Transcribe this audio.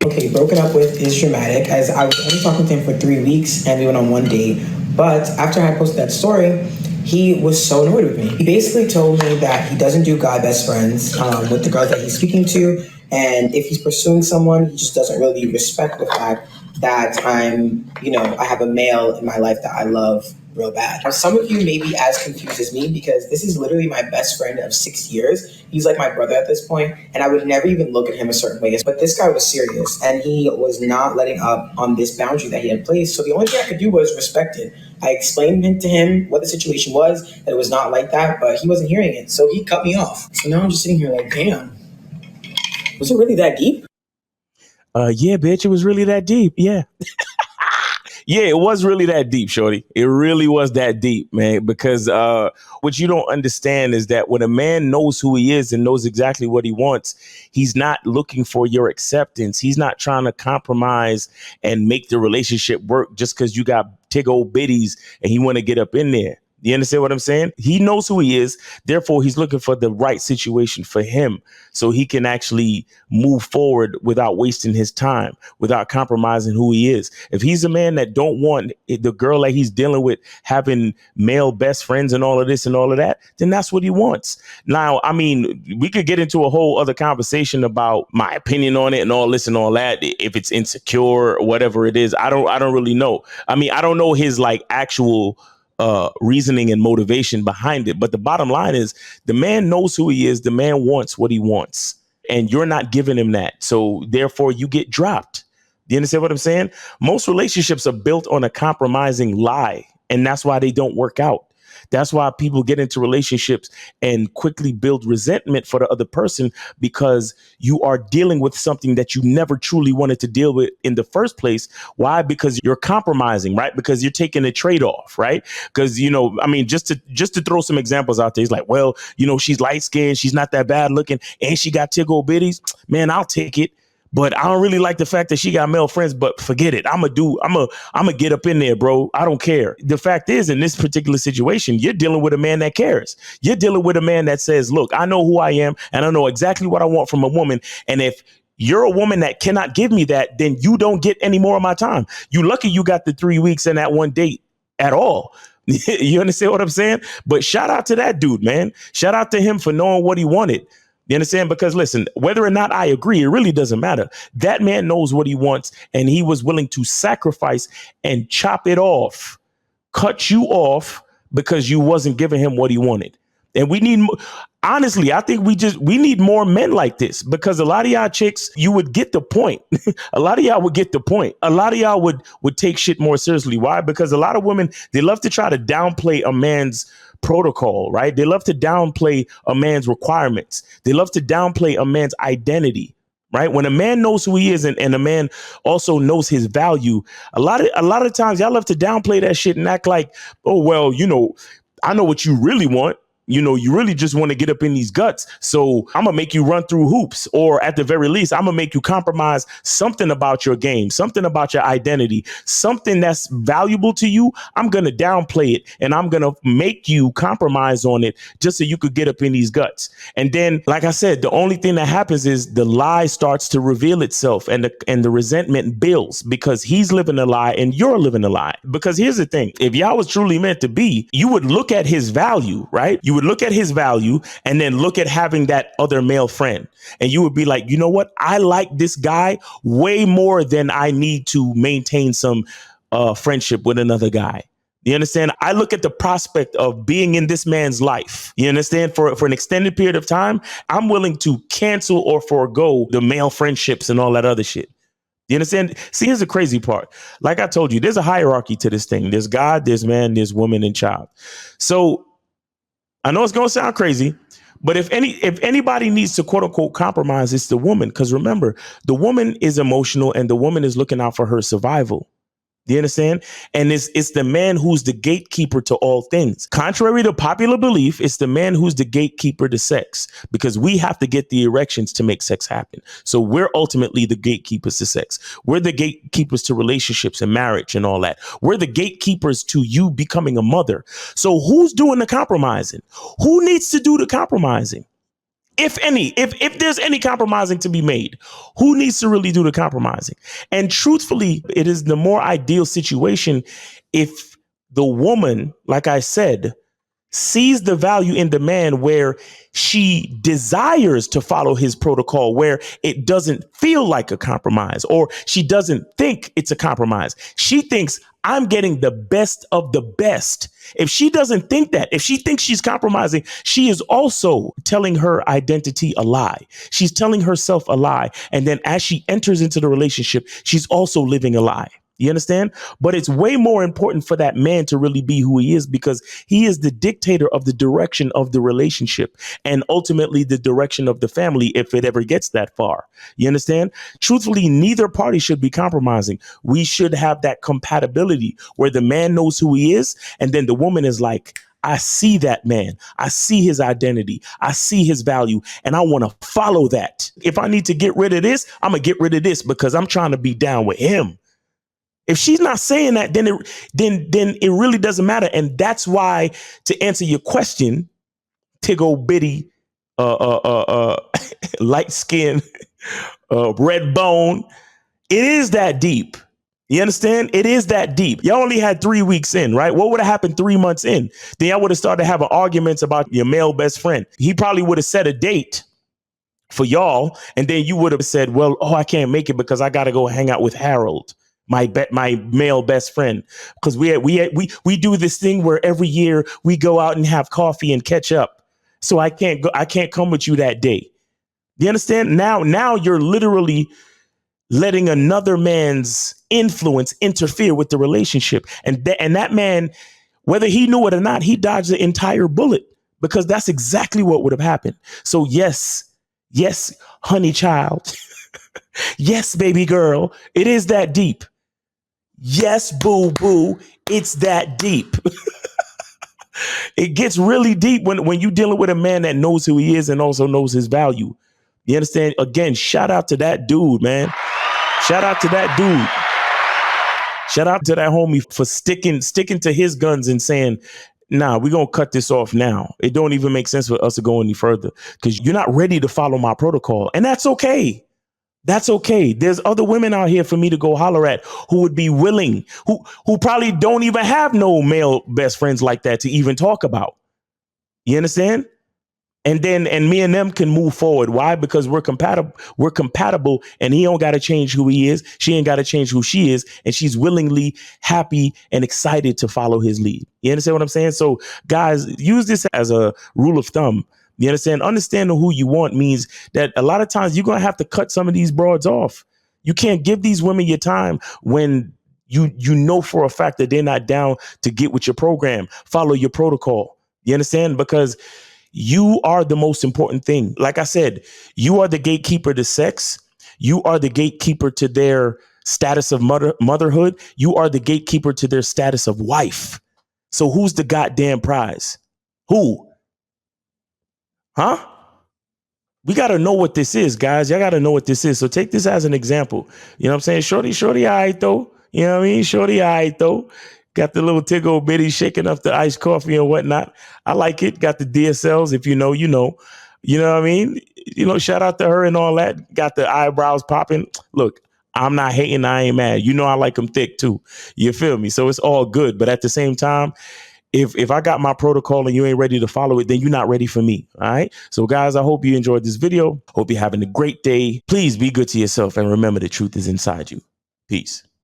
Okay, broken up with is dramatic as I was only talking to him for 3 weeks and we went on one date. But after I posted that story, he was so annoyed with me. He basically told me that he doesn't do guy best friends with the girls that he's speaking to. And if he's pursuing someone, he just doesn't really respect the fact that I have a male in my life that I love real bad. Now, some of you may be as confused as me because this is literally my best friend of 6 years. He's like my brother at this point, and I would never even look at him a certain way. But this guy was serious, and he was not letting up on this boundary that he had placed. So the only thing I could do was respect it. I explained to him what the situation was, that it was not like that, but he wasn't hearing it. So he cut me off. So now I'm just sitting here like, damn, was it really that deep? Yeah, bitch, it was really that deep. Yeah. Yeah, it was really that deep, shorty. It really was that deep, man, because what you don't understand is that when a man knows who he is and knows exactly what he wants, he's not looking for your acceptance. He's not trying to compromise and make the relationship work just because you got tig old biddies and he want to get up in there. You understand what I'm saying? He knows who he is. Therefore, he's looking for the right situation for him so he can actually move forward without wasting his time, without compromising who he is. If he's a man that don't want the girl that he's dealing with having male best friends and all of this and all of that, then that's what he wants. Now, I mean, we could get into a whole other conversation about my opinion on it and all this and all that. If it's insecure or whatever it is, I don't really know. I mean, I don't know his like actual reasoning and motivation behind it. But the bottom line is the man knows who he is. The man wants what he wants and you're not giving him that. So therefore you get dropped. Do you understand what I'm saying? Most relationships are built on a compromising lie, and that's why they don't work out. That's why people get into relationships and quickly build resentment for the other person because you are dealing with something that you never truly wanted to deal with in the first place. Why? Because you're compromising, right? Because you're taking a trade off, right? Because, I mean, just to throw some examples out there, it's like, well, she's light skinned, she's not that bad looking, and she got tig old bitties. Man, I'll take it. But I don't really like the fact that she got male friends, but forget it. I'm gonna get up in there, bro. I don't care. The fact is, in this particular situation, you're dealing with a man that cares. You're dealing with a man that says, look, I know who I am and I know exactly what I want from a woman. And if you're a woman that cannot give me that, then you don't get any more of my time. You lucky you got the 3 weeks and that one date at all. You understand what I'm saying? But shout out to that dude, man. Shout out to him for knowing what he wanted. You understand? Because listen, whether or not I agree, it really doesn't matter. That man knows what he wants, and he was willing to sacrifice and chop it off, cut you off because you wasn't giving him what he wanted. And we need, honestly, I think we need more men like this, because a lot of y'all chicks, you would get the point. A lot of y'all would get the point. A lot of y'all would take shit more seriously. Why? Because a lot of women, they love to try to downplay a man's protocol, right? They love to downplay a man's requirements. They love to downplay a man's identity, right? When a man knows who he is and a man also knows his value, a lot of times y'all love to downplay that shit and act like, oh, well, I know what you really want. You really just want to get up in these guts. So I'm going to make you run through hoops, or at the very least, I'm going to make you compromise something about your game, something about your identity, something that's valuable to you. I'm going to downplay it and I'm going to make you compromise on it just so you could get up in these guts. And then, like I said, the only thing that happens is the lie starts to reveal itself and the resentment builds because he's living a lie and you're living a lie. Because here's the thing. If y'all was truly meant to be, you would look at his value, right? You would look at his value and then look at having that other male friend. And you would be like, you know what? I like this guy way more than I need to maintain some friendship with another guy. You understand? I look at the prospect of being in this man's life. You understand? For an extended period of time, I'm willing to cancel or forego the male friendships and all that other shit. You understand? See, here's the crazy part. Like I told you, there's a hierarchy to this thing. There's God, there's man, there's woman and child. So I know it's going to sound crazy, but if anybody needs to, quote unquote, compromise, it's the woman. Because remember, the woman is emotional and the woman is looking out for her survival. Do you understand? And it's the man who's the gatekeeper to all things. Contrary to popular belief, it's the man who's the gatekeeper to sex, because we have to get the erections to make sex happen. So we're ultimately the gatekeepers to sex. We're the gatekeepers to relationships and marriage and all that. We're the gatekeepers to you becoming a mother. So who's doing the compromising? Who needs to do the compromising? If any, if there's any compromising to be made, who needs to really do the compromising? And truthfully, it is the more ideal situation if the woman, like I said, sees the value in the man where she desires to follow his protocol, where it doesn't feel like a compromise, or she doesn't think it's a compromise. She thinks I'm getting the best of the best. If she doesn't think that, if she thinks she's compromising, she is also telling her identity a lie. She's telling herself a lie. And then as she enters into the relationship, she's also living a lie. You understand? But it's way more important for that man to really be who he is, because he is the dictator of the direction of the relationship and ultimately the direction of the family if it ever gets that far. You understand? Truthfully, neither party should be compromising. We should have that compatibility where the man knows who he is and then the woman is like, I see that man. I see his identity. I see his value, and I want to follow that. If I need to get rid of this, I'm going to get rid of this because I'm trying to be down with him. If she's not saying that, then it really doesn't matter. And that's why, to answer your question, tiggle bitty, light skin, red bone, it is that deep. You understand? It is that deep. Y'all only had 3 weeks in, right? What would have happened 3 months in? Then y'all would have started having arguments about your male best friend. He probably would have set a date for y'all, and then you would have said, well, oh, I can't make it because I got to go hang out with Harold, my male best friend, because we do this thing where every year we go out and have coffee and catch up. So I can't come with you that day. Do you understand? Now you're literally letting another man's influence interfere with the relationship, and that man, whether he knew it or not, he dodged the entire bullet, because that's exactly what would have happened. So yes, honey child, yes, baby girl, it is that deep. Yes, boo boo, it's that deep. It gets really deep when you're dealing with a man that knows who he is and also knows his value. You understand? Again, shout out to that dude, man. Shout out to that dude. Shout out to that homie for sticking to his guns and saying, nah, we're going to cut this off now. It don't even make sense for us to go any further because you're not ready to follow my protocol. And that's okay. That's okay. There's other women out here for me to go holler at who would be willing, who probably don't even have no male best friends like that to even talk about. You understand? And me and them can move forward. Why? Because we're compatible, and he don't got to change who he is. She ain't got to change who she is. And she's willingly happy and excited to follow his lead. You understand what I'm saying? So guys, use this as a rule of thumb. You understand? Understanding who you want means that a lot of times you're going to have to cut some of these broads off. You can't give these women your time when you know for a fact that they're not down to get with your program, follow your protocol. You understand? Because you are the most important thing. Like I said, you are the gatekeeper to sex. You are the gatekeeper to their status of motherhood. You are the gatekeeper to their status of wife. So who's the goddamn prize? Who? Huh? We got to know what this is, guys. Y'all got to know what this is. So take this as an example. You know what I'm saying? Shorty, all right, though. You know what I mean? Shorty, all right, though. Got the little tiggle bitty shaking up the iced coffee and whatnot. I like it. Got the DSLs. If you know, you know. You know what I mean? You know, shout out to her and all that. Got the eyebrows popping. Look, I'm not hating. I ain't mad. You know, I like them thick, too. You feel me? So it's all good. But at the same time, if I got my protocol and you ain't ready to follow it, then you're not ready for me. All right. So guys, I hope you enjoyed this video. Hope you're having a great day. Please be good to yourself and remember the truth is inside you. Peace.